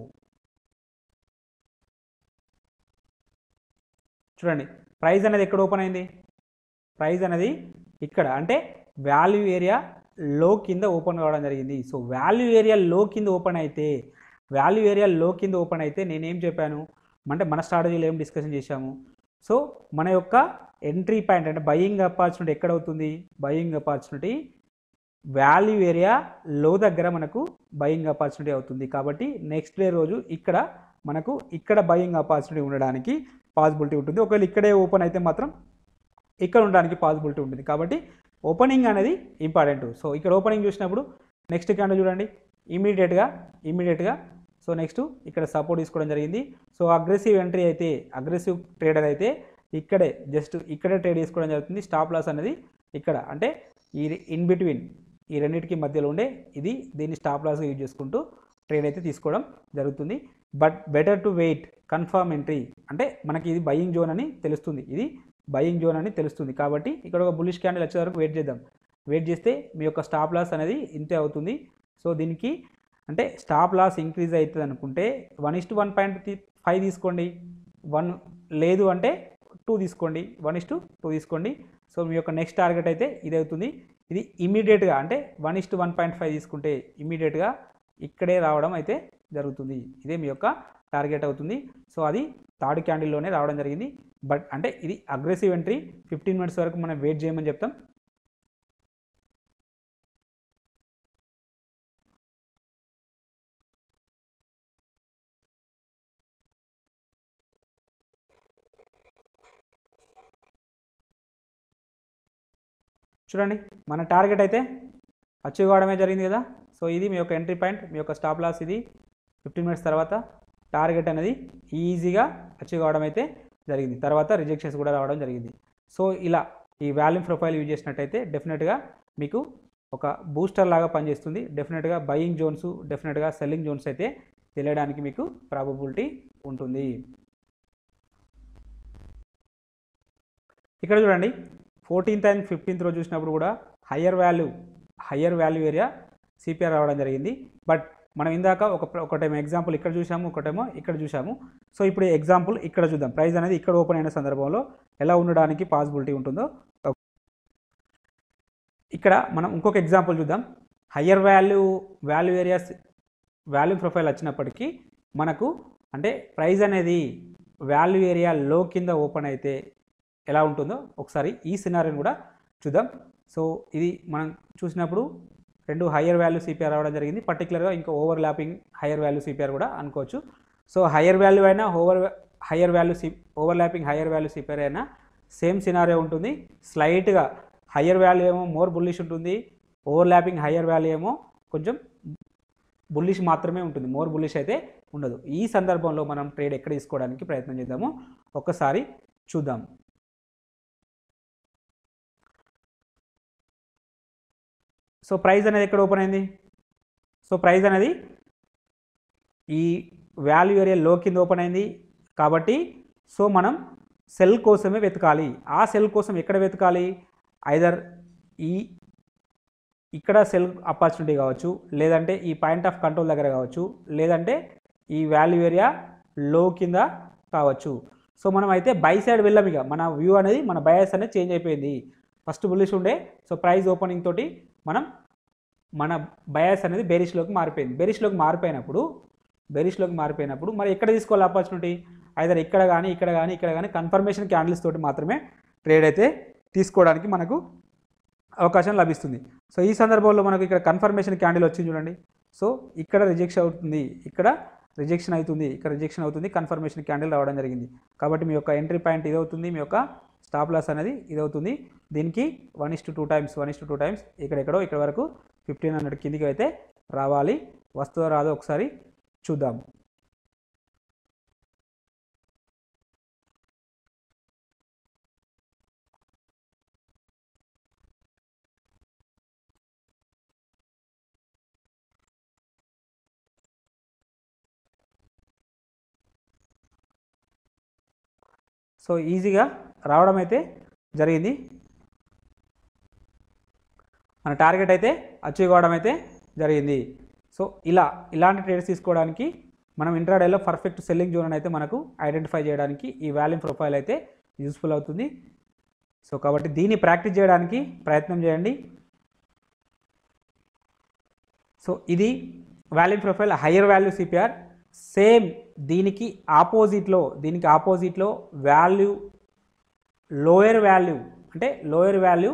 Speaker 1: చూడండి ప్రైస్ అనేది ఎక్కడ ఓపెన్ అయింది, ప్రైస్ అనేది ఇక్కడ అంటే వాల్యూ ఏరియా లో కింద ఓపెన్ కావడం జరిగింది. సో వాల్యూ ఏరియా లో కింద ఓపెన్ అయితే వాల్యూ ఏరియా లో కింద ఓపెన్ అయితే నేనేం చెప్పాను అంటే మన స్ట్రాటజీలో ఏం డిస్కషన్ చేశాము. సో మన యొక్క ఎంట్రీ పాయింట్ అంటే బయింగ్ ఆపర్చునిటీ ఎక్కడ అవుతుంది, బయింగ్ ఆపర్చునిటీ వాల్యూ ఏరియా లో దగ్గర మనకు బయింగ్ ఆపర్చునిటీ అవుతుంది. కాబట్టి నెక్స్ట్ డే రోజు ఇక్కడ మనకు ఇక్కడ బయింగ్ ఆపర్చునిటీ ఉండడానికి పాసిబిలిటీ ఉంటుంది. ఒకవేళ ఇక్కడే ఓపెన్ అయితే మాత్రం ఇక్కడ ఉండడానికి పాసిబిలిటీ ఉంటుంది. కాబట్టి ఓపెనింగ్ అనేది ఇంపార్టెంట్. సో ఇక్కడ ఓపెనింగ్ చూసినప్పుడు నెక్స్ట్ క్యాండిల్ చూడండి, ఇమీడియట్గా సో నెక్స్ట్ ఇక్కడ సపోర్ట్ తీసుకోవడం జరిగింది. సో అగ్రెసివ్ ఎంట్రీ అయితే అగ్రెసివ్ ట్రేడర్ అయితే ఇక్కడే జస్ట్ ఇక్కడే ట్రేడ్ చేసుకోవడం జరుగుతుంది. స్టాప్ లాస్ అనేది ఇక్కడ అంటే ఈ ఇన్ బిట్వీన్ ఈ రెండింటికి మధ్యలో ఉండే ఇది దీన్ని స్టాప్ లాస్గా యూజ్ చేసుకుంటూ ట్రేడ్ అయితే తీసుకోవడం జరుగుతుంది. But better to wait confirm entry అంటే మనకి ఇది బయింగ్ జోన్ అని తెలుస్తుంది, ఇది బయింగ్ జోన్ అని తెలుస్తుంది. కాబట్టి ఇక్కడ ఒక బుల్లిష్ క్యాండిల్ వచ్చే వరకు వెయిట్ చేద్దాం. వెయిట్ చేస్తే మీ యొక్క స్టాప్ లాస్ అనేది ఇంతే అవుతుంది. సో దీనికి అంటే స్టాప్ లాస్ ఇంక్రీజ్ అవుతుంది అనుకుంటే 1:1.5 తీసుకోండి, 1 లేదు అంటే 2 తీసుకోండి, 1:2 తీసుకోండి. సో మీ యొక్క నెక్స్ట్ టార్గెట్ అయితే ఇది అవుతుంది. ఇది ఇమీడియట్గా అంటే 1:1.5 తీసుకుంటే ఇమీడియట్గా ఇక్కడే రావడం అయితే జరుగుతుంది. ఇదే మీ యొక్క టార్గెట్ అవుతుంది. సో అది థర్డ్ క్యాండిల్లోనే రావడం జరిగింది. బట్ అంటే ఇది అగ్రెసివ్ ఎంట్రీ 15 మినిట్స్ వరకు మనం వెయిట్ చేయమని చెప్తాం. చూడండి మన టార్గెట్ అయితే అచీవ్ కావడమే జరిగింది కదా. సో ఇది మీ యొక్క ఎంట్రీ పాయింట్, మీ యొక్క స్టాప్ లాస్ ఇది 15 మినిట్స్ తర్వాత టార్గెట్ అనేది ఈజీగా అచీవ్ కావడం అయితే జరిగింది. తర్వాత రిజెక్షన్స్ కూడా రావడం జరిగింది. సో ఇలా ఈ వాల్యూమ్ ప్రొఫైల్ యూజ్ చేసినట్టయితే డెఫినెట్గా మీకు ఒక బూస్టర్ లాగా పనిచేస్తుంది. డెఫినెట్గా బయింగ్ జోన్స్, డెఫినెట్గా సెల్లింగ్ జోన్స్ అయితే తెలియడానికి మీకు ప్రాబబిలిటీ ఉంటుంది. ఇక్కడ చూడండి 14th and 15th రోజు చూసినప్పుడు కూడా హయ్యర్ వాల్యూ ఏరియా సిపిఆర్ రావడం జరిగింది. బట్ మనం ఇందాక ఒకటేమో ఎగ్జాంపుల్ ఇక్కడ చూసాము, ఒకటేమో ఇక్కడ చూసాము. సో ఇప్పుడు ఎగ్జాంపుల్ ఇక్కడ చూద్దాం. ప్రైస్ అనేది ఇక్కడ ఓపెన్ అయిన సందర్భంలో ఎలా ఉండడానికి పాసిబిలిటీ ఉంటుందో. ఇక్కడ మనం ఇంకొక ఎగ్జాంపుల్ చూద్దాం. Higher value areas value profile వచ్చినప్పటికీ మనకు అంటే ప్రైస్ అనేది వాల్యూ ఏరియా లో కింద ఓపెన్ అయితే ఎలా ఉంటుందో ఒకసారి ఈ సినారియోని కూడా చూద్దాం. సో ఇది మనం చూసినప్పుడు రెండు హయ్యర్ వాల్యూ సిపిఆర్ రావడం జరిగింది. పర్టికులర్గా ఇంకా over lapping higher value CPR కూడా అనుకోవచ్చు. సో హయ్యర్ వాల్యూ అయినా over lapping higher value CPR అయినా సేమ్ సినారియో ఉంటుంది. స్లైట్గా హయ్యర్ వాల్యూ ఏమో మోర్ బుల్లిష్ ఉంటుంది, ఓవర్ ల్యాపింగ్ హయ్యర్ వాల్యూ ఏమో కొంచెం బుల్లిష్ మాత్రమే ఉంటుంది, మోర్ బుల్లిష్ అయితే ఉండదు. ఈ సందర్భంలో మనం ట్రేడ్ ఎక్కడ తీసుకోవడానికి ప్రయత్నం చేద్దాము ఒక్కసారి చూద్దాం. సో ప్రైస్ అనేది ఎక్కడ ఓపెన్ అయింది? సో ప్రైస్ అనేది ఈ వాల్యూ ఏరియా లో కింద ఓపెన్ అయింది కాబట్టి సో మనం సెల్ కోసమే వెతకాలి. ఆ సెల్ కోసం ఎక్కడ వెతకాలి? ఐదర్ ఇక్కడ సెల్ ఆపర్చునిటీ కావచ్చు, లేదంటే ఈ పాయింట్ ఆఫ్ కంట్రోల్ దగ్గర కావచ్చు, లేదంటే ఈ వాల్యూ ఏరియా లో కింద కావచ్చు. సో మనం అయితే బై సైడ్ వెళ్ళాం. ఇక మన వ్యూ అనేది మన బయాస్ అనేది చేంజ్ అయిపోయింది. ఫస్ట్ బుల్లిష్ ఉండే, సో ప్రైస్ ఓపెనింగ్ తోటి మన బయాస్ అనేది బేరిష్లోకి మారిపోయింది. బేరిష్లోకి మారిపోయినప్పుడు మరి ఎక్కడ తీసుకోవాలి ఆపర్చునిటీ? ఐదర్ ఇక్కడ కానీ కన్ఫర్మేషన్ క్యాండిల్స్ తోటి మాత్రమే ట్రేడ్ అయితే తీసుకోవడానికి మనకు అవకాశం లభిస్తుంది. సో ఈ సందర్భంలో మనకు ఇక్కడ కన్ఫర్మేషన్ క్యాండిల్ వచ్చింది చూడండి. సో ఇక్కడ రిజెక్షన్ అవుతుంది, ఇక్కడ రిజెక్షన్ అవుతుంది, కన్ఫర్మేషన్ క్యాండిల్ రావడం జరిగింది. కాబట్టి మీ యొక్క ఎంట్రీ పాయింట్ ఇది అవుతుంది, మీ యొక్క స్టాప్ లాస్ అనేది ఇది అవుతుంది. దీనికి 1:2 టైమ్స్ ఇక్కడ వరకు 1500 కిందికి అయితే రావాలి. వస్తుందో రాదో ఒకసారి చూద్దాం. సో ఈజీగా రావడం అయితే జరిగింది. మన టార్గెట్ అయితే అచీవ్ కావడం అయితే జరిగింది. సో ఇలాంటి ట్రేడ్స్ తీసుకోవడానికి మనం ఇంట్రాడేలో పర్ఫెక్ట్ సెల్లింగ్ జోన్ అయితే మనకు ఐడెంటిఫై చేయడానికి ఈ వాల్యూమ్ ప్రొఫైల్ అయితే యూస్ఫుల్ అవుతుంది. సో కాబట్టి దీన్ని ప్రాక్టీస్ చేయడానికి ప్రయత్నం చేయండి. సో ఇది volume profile higher value CPR. Same దీనికి ఆపోజిట్లో వాల్యూ లోయర్ వాల్యూ అంటే లోయర్ వాల్యూ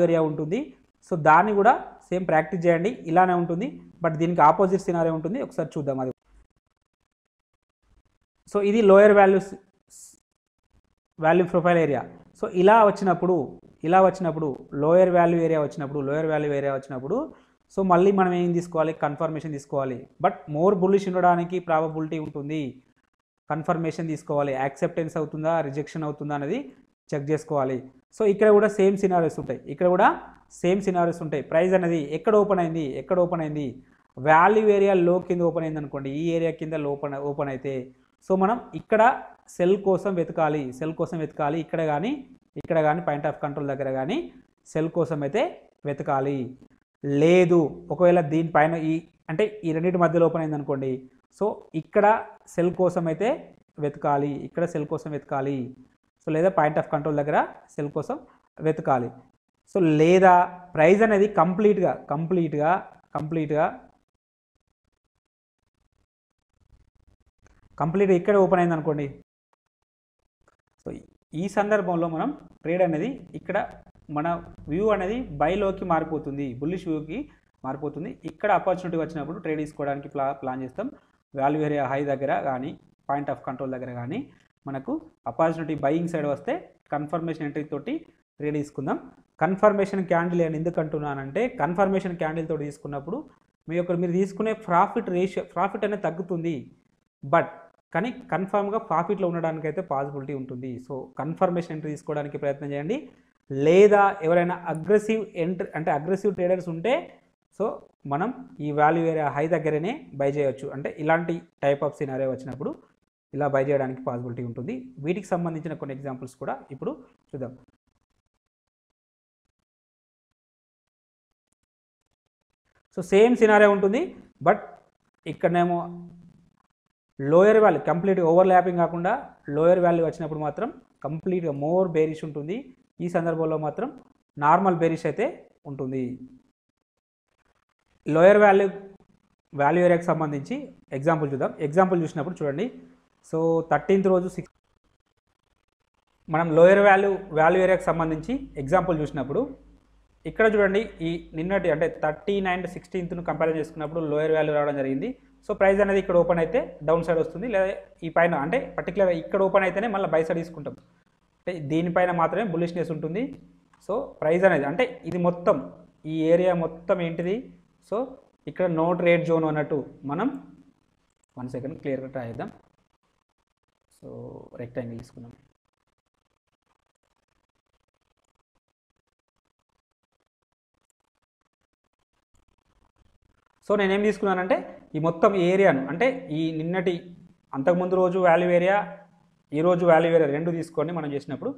Speaker 1: ఏరియా ఉంటుంది. సో దాన్ని కూడా సేమ్ ప్రాక్టీస్ చేయండి, ఇలానే ఉంటుంది. బట్ దీనికి ఆపోజిట్ సినారియో ఉంటుంది, ఒకసారి చూద్దాం అది. సో ఇది lower value profile area. So ఇలా వచ్చినప్పుడు లోయర్ వాల్యూ ఏరియా వచ్చినప్పుడు సో మళ్ళీ మనం ఏం తీసుకోవాలి, కన్ఫర్మేషన్ తీసుకోవాలి. బట్ మోర్ బుల్లిష్ ఉండడానికి ప్రాబబిలిటీ ఉంటుంది, కన్ఫర్మేషన్ తీసుకోవాలి. యాక్సెప్టెన్స్ అవుతుందా, రిజెక్షన్ అవుతుందా అనేది చెక్ చేసుకోవాలి. సో ఇక్కడ కూడా సేమ్ సినారియోస్ ఉంటాయి. ప్రైస్ అనేది ఎక్కడ ఓపెన్ అయింది, వాల్యూ ఏరియా లో కింద ఓపెన్ అయింది అనుకోండి, ఈ ఏరియా కింద ఓపెన్ అయితే సో మనం ఇక్కడ సెల్ కోసం వెతకాలి. ఇక్కడ కానీ పాయింట్ ఆఫ్ కంట్రోల్ దగ్గర కానీ సెల్ కోసం అయితే వెతకాలి. లేదు ఒకవేళ దీనిపైన ఈ రెండింటి మధ్యలో ఓపెన్ అయింది అనుకోండి, సో ఇక్కడ సెల్ కోసం అయితే వెతకాలి. సో లేదా పాయింట్ ఆఫ్ కంట్రోల్ దగ్గర సెల్ కోసం వెతకాలి. సో లేదా ప్రైస్ అనేది కంప్లీట్గా ఇక్కడ ఓపెన్ అయింది అనుకోండి, సో ఈ సందర్భంలో మనం ట్రేడ్ అనేది ఇక్కడ మన వ్యూ అనేది బైలోకి మారిపోతుంది, బుల్లిష్ వ్యూకి మారిపోతుంది. ఇక్కడ ఆపర్చునిటీ వచ్చినప్పుడు ట్రేడ్ తీసుకోవడానికి ప్లాన్ చేస్తాం. వాల్యూ ఏరియా హై దగ్గర కానీ పాయింట్ ఆఫ్ కంట్రోల్ దగ్గర కానీ మనకు ఆపర్చునిటీ బయింగ్ సైడ్ వస్తే కన్ఫర్మేషన్ ఎంట్రీ తోటి ట్రేడ్ తీసుకుందాం. కన్ఫర్మేషన్ క్యాండిల్ అని ఎందుకు అంటున్నానంటే, కన్ఫర్మేషన్ క్యాండిల్ తోటి తీసుకున్నప్పుడు మీరు తీసుకునే ప్రాఫిట్ అనేది తగ్గుతుంది. కానీ కన్ఫర్మ్గా ప్రాఫిట్లో ఉండడానికి అయితే పాసిబిలిటీ ఉంటుంది. సో కన్ఫర్మేషన్ ఎంట్రీ తీసుకోవడానికి ప్రయత్నం చేయండి. లేదా ఎవరైనా అగ్రెసివ్ ట్రేడర్స్ ఉంటే సో మనం ఈ వాల్యూ ఏరియా హై దగ్గరనే బై చేయవచ్చు. అంటే ఇలాంటి టైప్ ఆఫ్ సినారియో వచ్చినప్పుడు ఇలా బై చేయడానికి పాసిబిలిటీ ఉంటుంది. వీటికి సంబంధించిన కొన్ని ఎగ్జాంపుల్స్ కూడా ఇప్పుడు చూద్దాం. సో సేమ్ సినారియో ఉంటుంది, బట్ ఇక్కడనేమో లోయర్ వాల్యూ కంప్లీట్గా ఓవర్లాపింగ్ కాకుండా లోయర్ వాల్యూ వచ్చినప్పుడు మాత్రం కంప్లీట్గా మోర్ బేరిష్ ఉంటుంది. ఈ సందర్భంలో మాత్రం నార్మల్ బేరిష్ అయితే ఉంటుంది. లోయర్ వాల్యూ ఏరియాకి సంబంధించి ఎగ్జాంపుల్ చూద్దాం. ఎగ్జాంపుల్ చూసినప్పుడు చూడండి, సో 13th రోజు మనం లోయర్ వాల్యూ ఏరియాకి సంబంధించి ఎగ్జాంపుల్ చూసినప్పుడు ఇక్కడ చూడండి, ఈ నిన్నటి అంటే 13 and 16th కంపేర్ చేసుకున్నప్పుడు లోయర్ వాల్యూ రావడం జరిగింది. సో ప్రైస్ అనేది ఇక్కడ ఓపెన్ అయితే డౌన్ సైడ్ వస్తుంది, లేదా ఈ పైన అంటే పర్టికులర్గా ఇక్కడ ఓపెన్ అయితేనే మళ్ళీ బై సైడ్ తీసుకుంటాం. అంటే దీనిపైన మాత్రమే బుల్లిష్నెస్ ఉంటుంది. సో ప్రైస్ అనేది అంటే ఇది మొత్తం ఈ ఏరియా మొత్తం ఏంటిది, సో ఇక్కడ నో ట్రేడ్ జోన్ అన్నట్టు మనం 1 సెకండ్ క్లియర్గా ట్రై చేద్దాం. సో రెక్టాంగిల్ తీసుకుందాం. సో నేనేం తీసుకున్నానంటే ఈ మొత్తం ఏరియాను అంటే ఈ నిన్నటి అంతకుముందు రోజు వాల్యూ ఏరియా, ఈరోజు వాల్యూ ఏరియా రెండు తీసుకొని మనం చేసినప్పుడు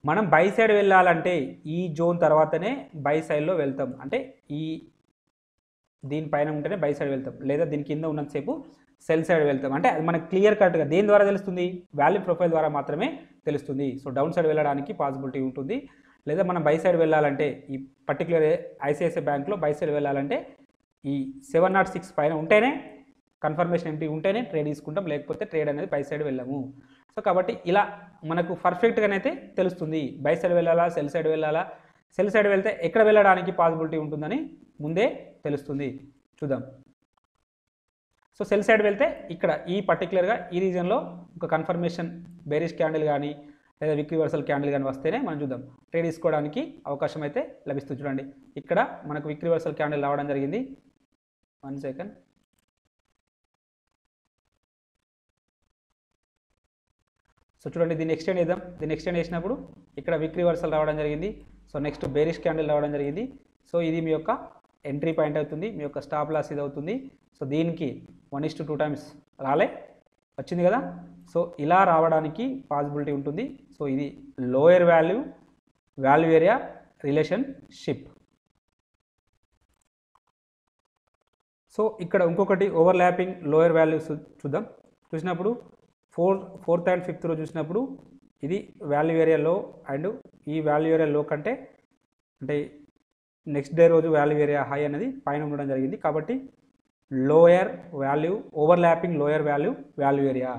Speaker 1: మనం బై సైడ్ వెళ్ళాలంటే ఈ జోన్ తర్వాతనే బై సైడ్లో వెళ్తాం. అంటే ఈ దీనిపైన ఉంటేనే బై సైడ్ వెళ్తాం, లేదా దీని కింద ఉన్నంతసేపు సెల్ సైడ్ వెళ్తాం. అంటే అది మనకు క్లియర్ కట్గా దేని ద్వారా తెలుస్తుంది, వాల్యూ ప్రొఫైల్ ద్వారా మాత్రమే తెలుస్తుంది. సో డౌన్ సైడ్ వెళ్ళడానికి పాసిబిలిటీ ఉంటుంది. లేదా మనం బై సైడ్ వెళ్ళాలంటే ఈ పర్టికులర్ ఐసిఐసిఐ బ్యాంక్లో బై సైడ్ వెళ్ళాలంటే ఈ 706 పైన ఉంటేనే కన్ఫర్మేషన్ ఎంట్రీ ఉంటేనే ట్రేడ్ తీసుకుంటాం, లేకపోతే ట్రేడ్ అనేది బై సైడ్ వెళ్ళాము. సో కాబట్టి ఇలా మనకు పర్ఫెక్ట్గానైతే తెలుస్తుంది బై సైడ్ వెళ్ళాలా సెల్ సైడ్ వెళ్ళాలా, సెల్ సైడ్ వెళ్తే ఎక్కడ వెళ్ళడానికి పాసిబిలిటీ ఉంటుందని ముందే తెలుస్తుంది. చూద్దాం. సో సెల్ సైడ్ వెళ్తే ఇక్కడ ఈ పర్టికులర్గా ఈ రీజన్లో ఒక కన్ఫర్మేషన్ బేరిష్ క్యాండిల్ కానీ లేదా వీక్లీ రివర్సల్ క్యాండిల్ కానీ వస్తేనే మనం చూద్దాం ట్రేడ్ తీసుకోవడానికి అవకాశం అయితే లభిస్తుంది. చూడండి ఇక్కడ మనకు వీక్లీ రివర్సల్ క్యాండిల్ రావడం జరిగింది. 1 సెకండ్. సో చూడండి దీన్ని ఎక్స్టెండ్ చేద్దాం. దీన్ని ఎక్స్టెండ్ చేసినప్పుడు ఇక్కడ వీక్లీ రివర్సల్ రావడం జరిగింది. సో నెక్స్ట్ బేరిష్ క్యాండిల్ రావడం జరిగింది. సో ఇది మీ యొక్క ఎంట్రీ పాయింట్ అవుతుంది, మీ యొక్క స్టాప్ లాస్ ఇది అవుతుంది. సో దీనికి 1:2 టైమ్స్ వచ్చింది కదా. సో ఇలా రావడానికి పాసిబిలిటీ ఉంటుంది. సో ఇది lower value area relationship. So ఇక్కడ ఇంకొకటి ఓవర్లాపింగ్ లోయర్ వాల్యూస్ చూద్దాం. చూసినప్పుడు 4th and 5th రోజు చూసినప్పుడు ఇది వాల్యూ ఏరియా లో అండ్ ఈ వాల్యూ ఏరియా లో కంటే అంటే నెక్స్ట్ డే రోజు వాల్యూ ఏరియా హై అనేది పైన ఉండడం జరిగింది. కాబట్టి lower value overlapping lower value area.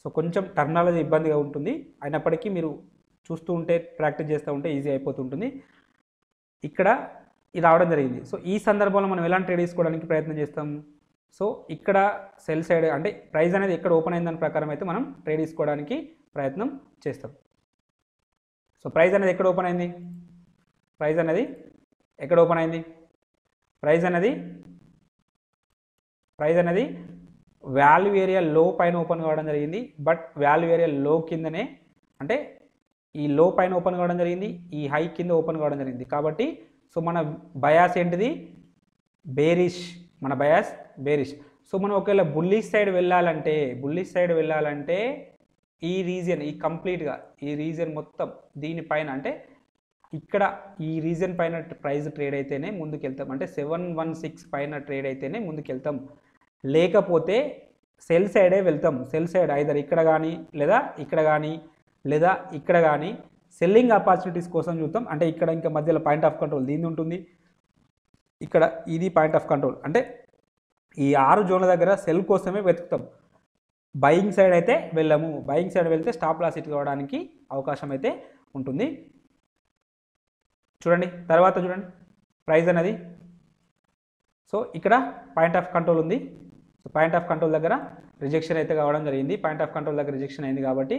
Speaker 1: So కొంచెం టర్మినాలజీ ఇబ్బందిగా ఉంటుంది, అయినప్పటికీ మీరు చూస్తూ ఉంటే ప్రాక్టీస్ చేస్తూ ఉంటే ఈజీ అయిపోతుంటుంది. ఇక్కడ ఇది రావడం జరిగింది. సో ఈ సందర్భంలో మనం ఎలాంటి ట్రేడ్ తీసుకోవడానికి ప్రయత్నం చేస్తాం? సో ఇక్కడ సెల్ సైడ్ అంటే ప్రైస్ అనేది ఎక్కడ ఓపెన్ అయిందని ప్రకారం అయితే మనం ట్రేడ్ తీసుకోవడానికి ప్రయత్నం చేస్తాం. సో ప్రైస్ అనేది ఎక్కడ ఓపెన్ అయింది? ప్రైస్ అనేది ఎక్కడ ఓపెన్ అయింది? ప్రైస్ అనేది వాల్యూ ఏరియా లో పైన ఓపెన్ కావడం జరిగింది. బట్ వాల్యూ ఏరియా లో కిందనే, అంటే ఈ లో పైన ఓపెన్ కావడం జరిగింది, ఈ హై కింద ఓపెన్ కావడం జరిగింది. కాబట్టి సో మన బయాస్ ఏంటిది? బేరిష్. మన బయాస్ బేరిష్. సో మనం ఒకవేళ బుల్లిష్ సైడ్ వెళ్ళాలంటే ఈ రీజియన్, ఈ కంప్లీట్గా ఈ రీజియన్ మొత్తం దీనిపైన, అంటే ఇక్కడ ఈ రీజియన్ పైన ప్రైస్ ట్రేడ్ అయితేనే ముందుకెళ్తాం. అంటే 716 పైన ట్రేడ్ అయితేనే ముందుకెళ్తాం, లేకపోతే సెల్ సైడే వెళ్తాం. సెల్ సైడ్ ఐదర్ ఇక్కడ కానీ లేదా ఇక్కడ కానీ లేదా ఇక్కడ కానీ సెల్లింగ్ ఆపర్చునిటీస్ కోసం చూద్దాం. అంటే ఇక్కడ ఇంకా మధ్యలో పాయింట్ ఆఫ్ కంట్రోల్ దీని ఉంటుంది, ఇక్కడ ఇది పాయింట్ ఆఫ్ కంట్రోల్. అంటే ఈ 6 జోన్ల దగ్గర సెల్ కోసమే వెతుకుతాం. బయింగ్ సైడ్ అయితే వెళ్ళము. బయింగ్ సైడ్ వెళ్తే స్టాప్ లాస్ హిట్ కావడానికి అవకాశం అయితే ఉంటుంది. చూడండి తర్వాత చూడండి ప్రైస్ అనేది. సో ఇక్కడ పాయింట్ ఆఫ్ కంట్రోల్ ఉంది. సో పాయింట్ ఆఫ్ కంట్రోల్ దగ్గర రిజెక్షన్ అయితే కావడం జరిగింది. పాయింట్ ఆఫ్ కంట్రోల్ దగ్గర రిజెక్షన్ అయింది కాబట్టి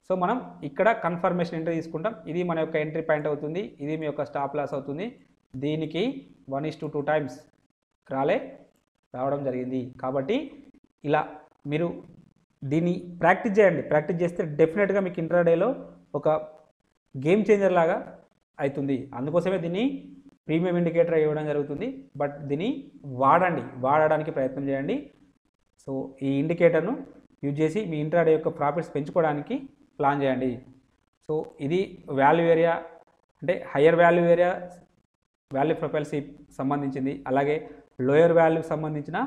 Speaker 1: సో మనం ఇక్కడ కన్ఫర్మేషన్ ఎంట్రీ తీసుకుంటాం. ఇది మన యొక్క ఎంట్రీ పాయింట్ అవుతుంది, ఇది మీ యొక్క స్టాప్ లాస్ అవుతుంది. దీనికి 1:2 టైమ్స్ రావడం జరిగింది. కాబట్టి ఇలా మీరు దీన్ని ప్రాక్టీస్ చేయండి. ప్రాక్టీస్ చేస్తే డెఫినెట్గా మీకు ఇంట్రాడేలో ఒక గేమ్ చేంజర్ లాగా అవుతుంది. అందుకోసమే దీన్ని ప్రీమియం ఇండికేటర్ ఇవ్వడం జరుగుతుంది. బట్ దీన్ని వాడడానికి ప్రయత్నం చేయండి. సో ఈ ఇండికేటర్ను యూజ్ చేసి మీ ఇంట్రాడే యొక్క ప్రాఫిట్స్ పెంచుకోవడానికి ప్లాన్ చేయండి. సో ఇది వాల్యూ ఏరియా, అంటే హయ్యర్ వాల్యూ ఏరియా వాల్యూ ప్రొఫైల్స్కి సంబంధించింది. అలాగే లోయర్ వాల్యూకి సంబంధించిన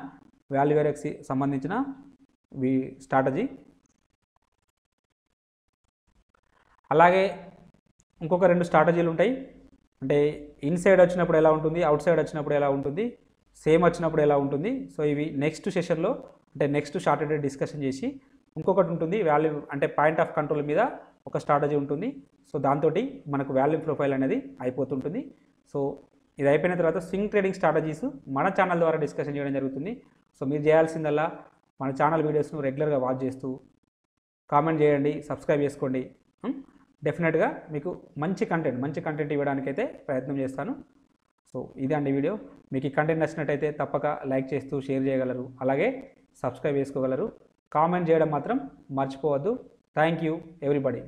Speaker 1: వాల్యూ ఏరియాకి సంబంధించిన స్ట్రాటజీ. అలాగే ఇంకొక 2 స్ట్రాటజీలు ఉంటాయి. అంటే ఇన్సైడ్ వచ్చినప్పుడు ఎలా ఉంటుంది, అవుట్ సైడ్ వచ్చినప్పుడు ఎలా ఉంటుంది, సేమ్ వచ్చినప్పుడు ఎలా ఉంటుంది. సో ఇవి నెక్స్ట్ సెషన్లో, అంటే నెక్స్ట్ షార్ట్ డే డిస్కషన్ చేసి, ఇంకొకటి ఉంటుంది వాల్యూ, అంటే పాయింట్ ఆఫ్ కంట్రోల్ మీద ఒక స్ట్రాటజీ ఉంటుంది. సో దాంతో మనకు వాల్యూ ప్రొఫైల్ అనేది అయిపోతుంటుంది. సో ఇది అయిపోయిన తర్వాత స్వింగ్ ట్రేడింగ్ స్ట్రాటజీస్ మన ఛానల్ ద్వారా డిస్కషన్ చేయడం జరుగుతుంది. సో మీరు చేయాల్సిందల్లా మన ఛానల్ వీడియోస్ను రెగ్యులర్గా వాచ్ చేస్తూ కామెంట్ చేయండి, సబ్స్క్రైబ్ చేసుకోండి. డెఫినెట్గా మీకు మంచి కంటెంట్ ఇవ్వడానికైతే ప్రయత్నం చేస్తాను. సో ఇదే అండి వీడియో. మీకు ఈ కంటెంట్ నచ్చినట్టయితే తప్పక లైక్ చేస్తూ షేర్ చేయగలరు, అలాగే సబ్స్క్రైబ్ చేసుకోగలరు. కామెంట్ చేయడం మాత్రం మర్చిపోవద్దు. Thank you everybody.